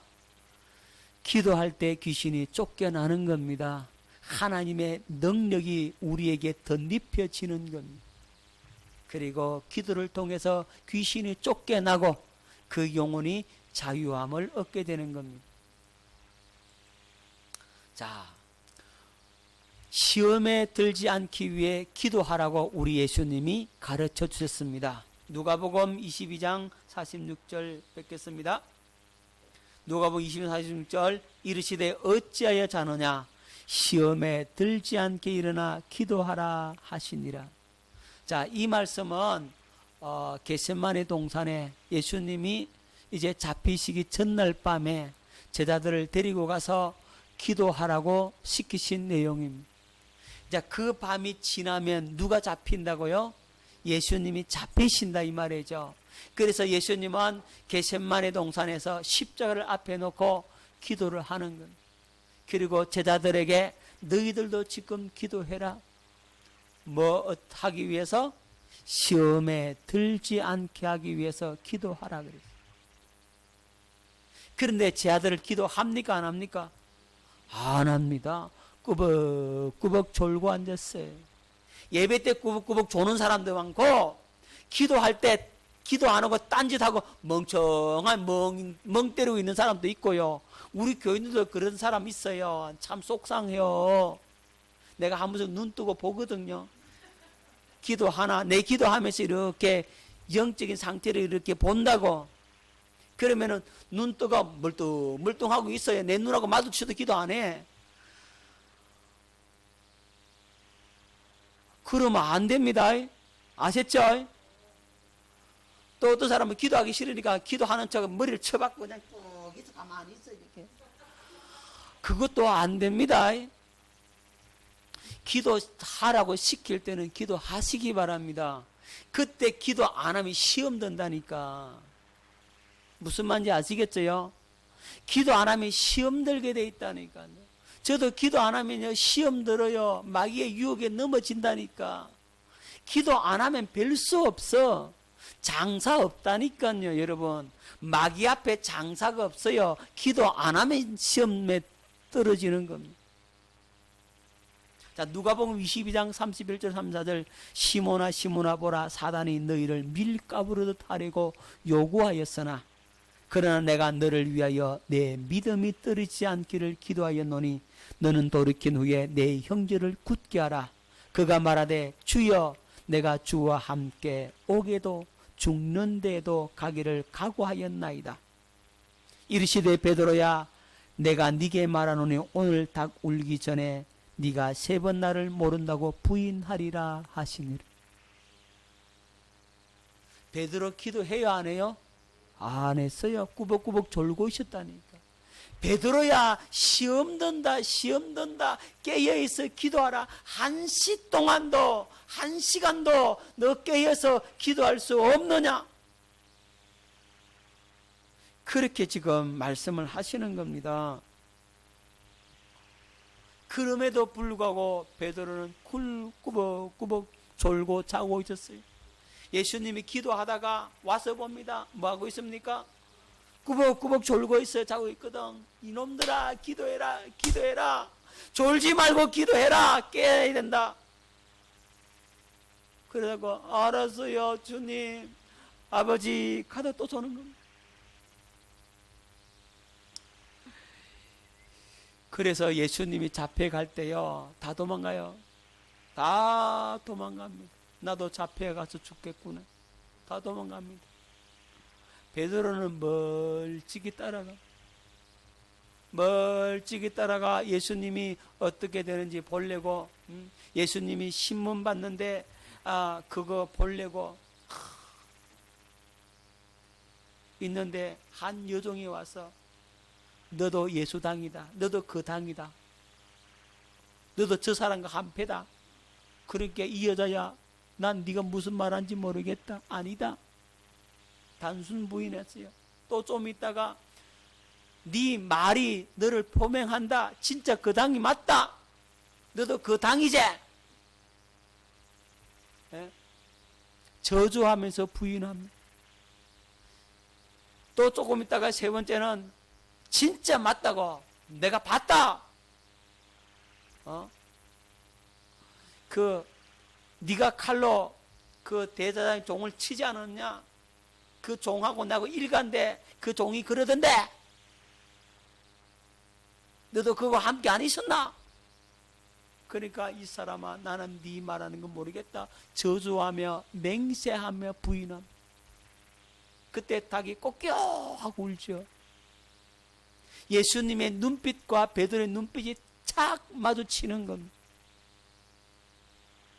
[SPEAKER 1] 기도할 때 귀신이 쫓겨나는 겁니다. 하나님의 능력이 우리에게 덧입혀지는 겁니다. 그리고 기도를 통해서 귀신이 쫓겨나고 그 영혼이 자유함을 얻게 되는 겁니다. 자, 시험에 들지 않기 위해 기도하라고 우리 예수님이 가르쳐 주셨습니다. 누가복음 22장 46절 뵙겠습니다. 누가복음 22장 46절 이르시되 어찌하여 자느냐 시험에 들지 않게 일어나 기도하라 하시니라. 자, 이 말씀은 겟세마네 동산에 예수님이 이제 잡히시기 전날 밤에 제자들을 데리고 가서 기도하라고 시키신 내용입니다. 자, 그 밤이 지나면 누가 잡힌다고요? 예수님이 잡히신다 이 말이죠. 그래서 예수님은 겟세마네 동산에서 십자가를 앞에 놓고 기도를 하는 겁니다. 그리고 제자들에게 너희들도 지금 기도해라. 뭐 하기 위해서? 시험에 들지 않게 하기 위해서 기도하라 그랬어요. 그런데 제자들을 기도합니까? 안 합니까? 안 합니다. 꾸벅꾸벅 졸고 앉았어요. 예배 때 꾸벅꾸벅 조는 사람도 많고, 기도할 때 기도 안 하고 딴짓하고 멍청한 멍 때리고 있는 사람도 있고요. 우리 교인들도 그런 사람 있어요. 참 속상해요. 내가 한 번씩 눈 뜨고 보거든요. 기도하나, 내 기도하면서 이렇게 영적인 상태를 이렇게 본다고. 그러면은 눈 뜨고 멀뚱멀뚱하고 있어요. 내 눈하고 마주쳐도 기도 안 해. 그러면 안 됩니다. 아셨죠? 또 어떤 사람은 기도하기 싫으니까 기도하는 척 머리를 쳐박고 그냥 거기서 가만히 있어 이렇게. 그것도 안 됩니다. 기도하라고 시킬 때는 기도하시기 바랍니다. 그때 기도 안 하면 시험 든다니까. 무슨 말인지 아시겠어요? 기도 안 하면 시험 들게 돼 있다니까요. 저도 기도 안 하면요 시험 들어요. 마귀의 유혹에 넘어진다니까. 기도 안 하면 별 수 없어. 장사 없다니까요, 여러분. 마귀 앞에 장사가 없어요. 기도 안 하면 시험에 떨어지는 겁니다. 자, 누가복음 22장 31절 34절 시몬아 시몬아 보라 사단이 너희를 밀가부르듯 하려고 요구하였으나 그러나 내가 너를 위하여 내 믿음이 떨어지지 않기를 기도하였노니 너는 돌이킨 후에 내 형제를 굳게 하라. 그가 말하되 주여 내가 주와 함께 오게도 죽는 데도 가기를 각오하였나이다. 이르시되 베드로야 내가 네게 말하노니 오늘 닭 울기 전에 네가 3번 나를 모른다고 부인하리라 하시니라. 베드로 기도해요 안 해요? 안 했어요. 꾸벅꾸벅 졸고 있었다니까. 베드로야 시험 든다 시험 든다 깨어있어 기도하라. 1시 동안도 1시간도 너 깨어서 기도할 수 없느냐. 그렇게 지금 말씀을 하시는 겁니다. 그럼에도 불구하고 베드로는 꾸벅꾸벅 졸고 자고 있었어요. 예수님이 기도하다가 와서 봅니다. 뭐하고 있습니까? 꾸벅꾸벅 졸고 있어요. 자고 있거든. 이놈들아 기도해라 기도해라. 졸지 말고 기도해라. 깨야 된다. 그러다가 알았어요 주님 아버지 가다 또 조는 겁니다. 그래서 예수님이 잡혀갈 때요 다 도망가요. 다 도망갑니다. 나도 잡혀가서 죽겠구나. 다 도망갑니다. 베드로는 멀찍이 따라가 예수님이 어떻게 되는지 보려고. 예수님이 신문 봤는데 그거 보려고 있는데 한 여종이 와서 너도 예수 당이다. 너도 그 당이다. 너도 저 사람과 한패다. 그러니까 이 여자야 난 네가 무슨 말한지 모르겠다. 아니다. 단순 부인했어요. 또 좀 있다가 네 말이 너를 포명한다. 진짜 그 당이 맞다. 너도 그 당이지. 예? 저주하면서 부인합니다. 또 조금 있다가 3번째는 진짜 맞다고 내가 봤다. 네가 칼로 그 대제사장 종을 치지 않았냐? 그 종하고 나하고 일가인데 그 종이 그러던데 너도 그거 함께 안 있었나? 그러니까 이 사람아 나는 네 말하는 거 모르겠다. 저주하며 맹세하며 부인함. 그때 닭이 꼬끼어 하고 울죠. 예수님의 눈빛과 베드로의 눈빛이 착 마주치는 겁니다.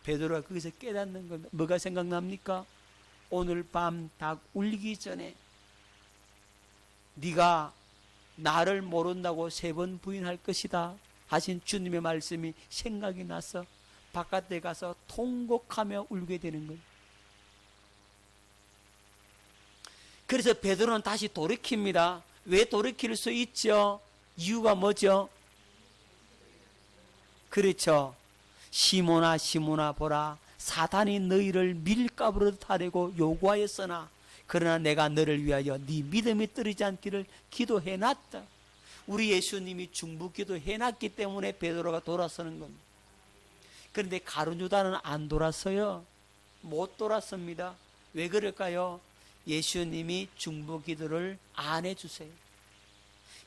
[SPEAKER 1] 베드로가 거기서 깨닫는 겁니다. 뭐가 생각납니까? 오늘 밤 닭 울기 전에 네가 나를 모른다고 3번 부인할 것이다 하신 주님의 말씀이 생각이 나서 바깥에 가서 통곡하며 울게 되는 거예요. 그래서 베드로는 다시 돌이킵니다. 왜 돌이킬 수 있죠? 이유가 뭐죠? 그렇죠. 시몬아 시몬아 보라 사탄이 너희를 밀가부르듯 하려고 요구하였으나 그러나 내가 너를 위하여 네 믿음이 떨어지지 않기를 기도해놨다. 우리 예수님이 중보기도 해놨기 때문에 베드로가 돌아서는 겁니다. 그런데 가룟유다는 안 돌았어요. 못 돌았습니다. 왜 그럴까요? 예수님이 중보기도를 안 해주세요.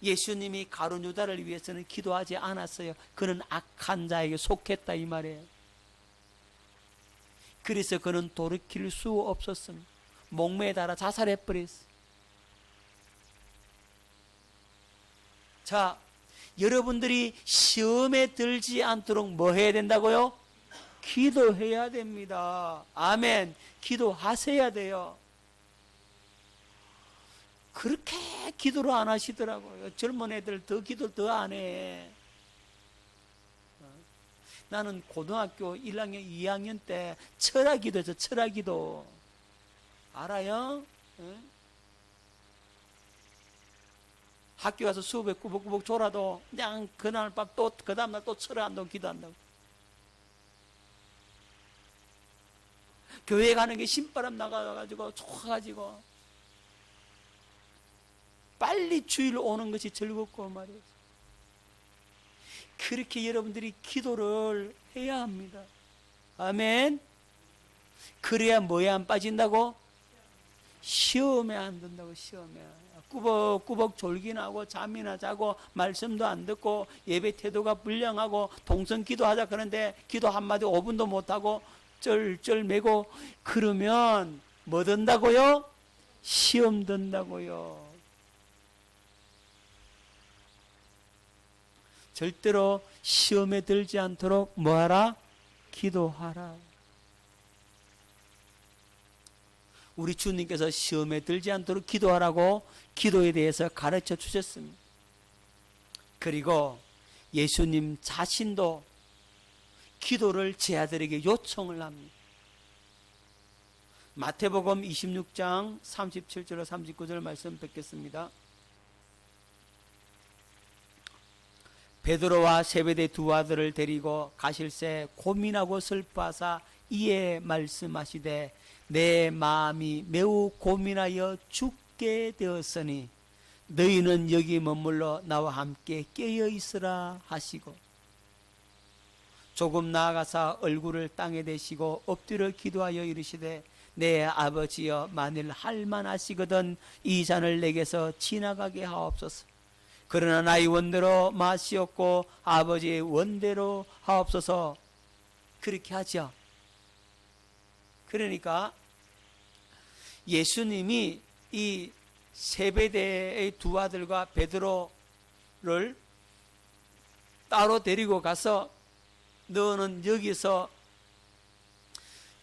[SPEAKER 1] 예수님이 가룟유다를 위해서는 기도하지 않았어요. 그는 악한 자에게 속했다 이 말이에요. 그래서 그는 돌이킬 수 없었습니다. 목매에 달아 자살해버렸어요. 자, 여러분들이 시험에 들지 않도록 뭐 해야 된다고요? 기도해야 됩니다. 아멘. 기도하셔야 돼요. 그렇게 기도를 안 하시더라고요. 젊은 애들 더 기도 더 안 해. 나는 고등학교 1학년, 2학년 때 철학기도 했어. 철학기도 알아요? 응? 학교 가서 수업에 꾸벅꾸벅 졸아도 그냥 그날 밤 또 그 다음날 또 철학한다고 기도한다고. 교회 가는 게 신바람 나가가지고 좋아가지고 빨리 주일 오는 것이 즐겁고 말이에요. 그렇게 여러분들이 기도를 해야 합니다. 아멘. 그래야 뭐에 안 빠진다고? 시험에 안 든다고. 시험에 꾸벅꾸벅 졸기나 하고 잠이나 자고 말씀도 안 듣고 예배 태도가 불량하고 동성 기도하자 그러는데 기도 한마디 5분도 못하고 쩔쩔매고 그러면 뭐 든다고요? 시험 든다고요. 절대로 시험에 들지 않도록 뭐하라? 기도하라. 우리 주님께서 시험에 들지 않도록 기도하라고 기도에 대해서 가르쳐 주셨습니다. 그리고 예수님 자신도 기도를 제 아들에게 요청을 합니다. 마태복음 26장 37절로 39절 말씀 뵙겠습니다. 베드로와 세베대 두 아들을 데리고 가실새 고민하고 슬퍼하사 이에 말씀하시되 내 마음이 매우 고민하여 죽게 되었으니 너희는 여기 머물러 나와 함께 깨어 있으라 하시고 조금 나아가사 얼굴을 땅에 대시고 엎드려 기도하여 이르시되 내 아버지여 만일 할만하시거든 이 잔을 내게서 지나가게 하옵소서. 그러나 나의 원대로 마시옵고 아버지의 원대로 하옵소서. 그렇게 하죠. 그러니까 예수님이 이 세베대의 두 아들과 베드로를 따로 데리고 가서 너는 여기서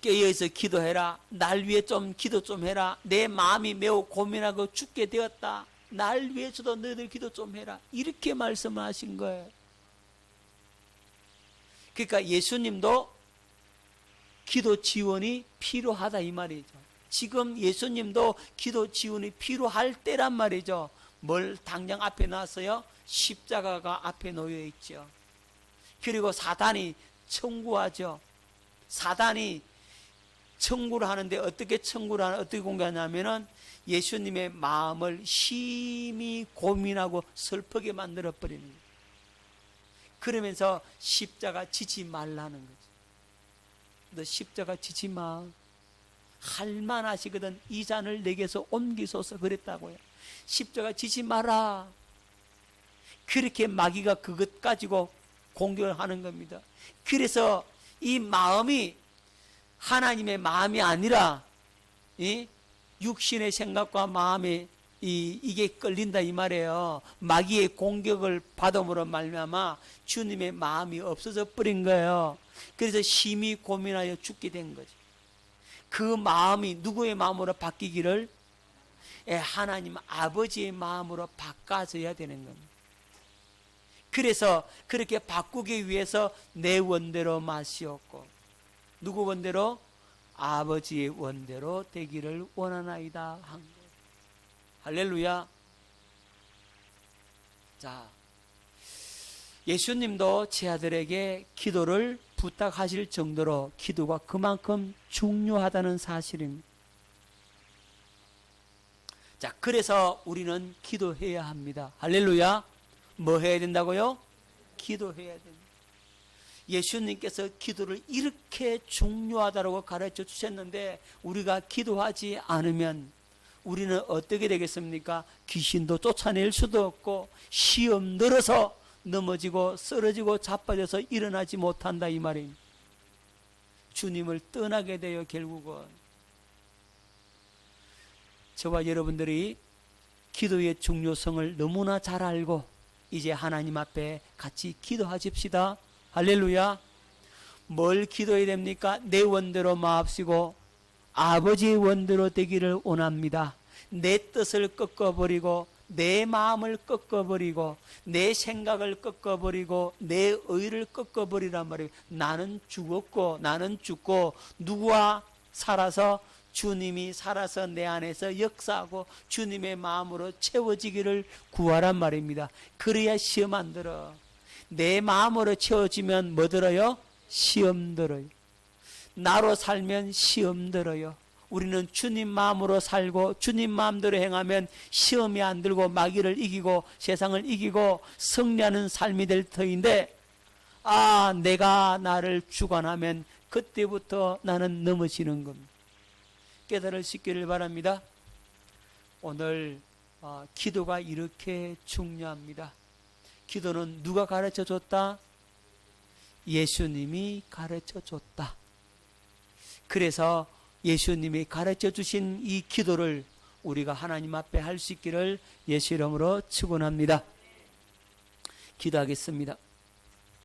[SPEAKER 1] 깨어있어 기도해라. 날 위해 좀 기도 좀 해라. 내 마음이 매우 고민하고 죽게 되었다. 날 위해서도 너희들 기도 좀 해라. 이렇게 말씀을 하신 거예요. 그러니까 예수님도 기도 지원이 필요하다 이 말이죠. 지금 예수님도 기도 지원이 필요할 때란 말이죠. 뭘 당장 앞에 놨어요? 십자가가 앞에 놓여 있죠. 그리고 사단이 청구하죠. 사단이 청구를 하는데 어떻게 청구를 하냐, 어떻게 공개하냐면은 예수님의 마음을 심히 고민하고 슬프게 만들어 버리는 거예요. 그러면서 십자가 지지 말라는 거죠. 너 십자가 지지 마. 할만하시거든 이 잔을 내게서 옮기소서 그랬다고요. 십자가 지지 마라. 그렇게 마귀가 그것 가지고 공격을 하는 겁니다. 그래서 이 마음이 하나님의 마음이 아니라 육신의 생각과 마음이 이게 끌린다 이 말이에요. 마귀의 공격을 받음으로 말미암아 주님의 마음이 없어져 버린 거예요. 그래서 심히 고민하여 죽게 된 거죠. 그 마음이 누구의 마음으로 바뀌기를? 하나님 아버지의 마음으로 바꿔져야 되는 겁니다. 그래서 그렇게 바꾸기 위해서 내 원대로 마시옵고 누구 원대로? 아버지의 원대로 되기를 원하나이다 한 거예요. 할렐루야. 자, 예수님도 제 아들에게 기도를 부탁하실 정도로 기도가 그만큼 중요하다는 사실입니다. 자, 그래서 우리는 기도해야 합니다. 할렐루야. 뭐 해야 된다고요? 기도해야 됩니다. 예수님께서 기도를 이렇게 중요하다고 가르쳐 주셨는데 우리가 기도하지 않으면 우리는 어떻게 되겠습니까? 귀신도 쫓아낼 수도 없고 시험 늘어서 넘어지고 쓰러지고 자빠져서 일어나지 못한다 이 말입니다. 주님을 떠나게 돼요. 결국은 저와 여러분들이 기도의 중요성을 너무나 잘 알고 이제 하나님 앞에 같이 기도하십시다. 할렐루야. 뭘 기도해야 됩니까? 내 원대로 마옵시고 아버지의 원대로 되기를 원합니다. 내 뜻을 꺾어버리고 내 마음을 꺾어버리고 내 생각을 꺾어버리고 내 의를 꺾어버리란 말이에요. 나는 죽었고 나는 죽고 누구와 살아서? 주님이 살아서 내 안에서 역사하고 주님의 마음으로 채워지기를 구하란 말입니다. 그래야 시험 안 들어. 내 마음으로 채워지면 뭐 들어요? 시험 들어요. 나로 살면 시험 들어요. 우리는 주님 마음으로 살고 주님 마음대로 행하면 시험이 안 들고 마귀를 이기고 세상을 이기고 승리하는 삶이 될 터인데, 내가 나를 주관하면 그때부터 나는 넘어지는 겁니다. 깨달을 수 있기를 바랍니다. 오늘 기도가 이렇게 중요합니다. 기도는 누가 가르쳐 줬다? 예수님이 가르쳐 줬다. 그래서 예수님이 가르쳐 주신 이 기도를 우리가 하나님 앞에 할 수 있기를 예수 이름으로 축원합니다. 기도하겠습니다.